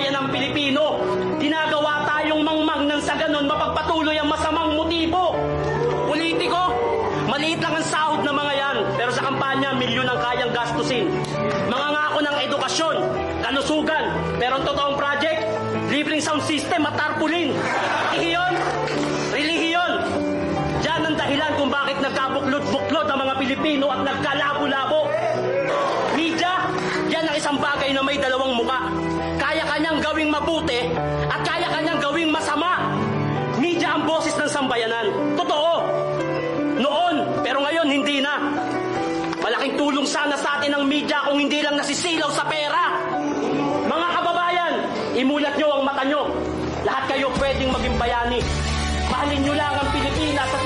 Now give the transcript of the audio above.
bayan ng Pilipino. Ginagawa tayong mangmang nang sa ganon mapagpatuloy ang masamang motibo. Politiko, maliit lang ang sahod ng mga yan, pero sa kampanya, milyon ang kayang gastusin. Mga ngako ng edukasyon, kalusugan, pero ang totoong project, libreng sound system at tarpaulin. Iyon, relihiyon. Diyan ang dahilan kung bakit nagkabuklod-buklod ang mga Pilipino at nagkalabo-labo. Media, yan ang isang bagay na may dalawang muka. Kaya kanyang gawing mabuti at kaya kanyang gawing masama. Media ang boses ng sambayanan. Totoo. Noon, pero ngayon hindi na. Malaking tulong sana sa atin ang media kung hindi lang nasisilaw sa pera. Mga kababayan, imulat nyo ang mata nyo. Lahat kayo pwedeng maging bayani. Mahalin nyo lang ang Pilipinas at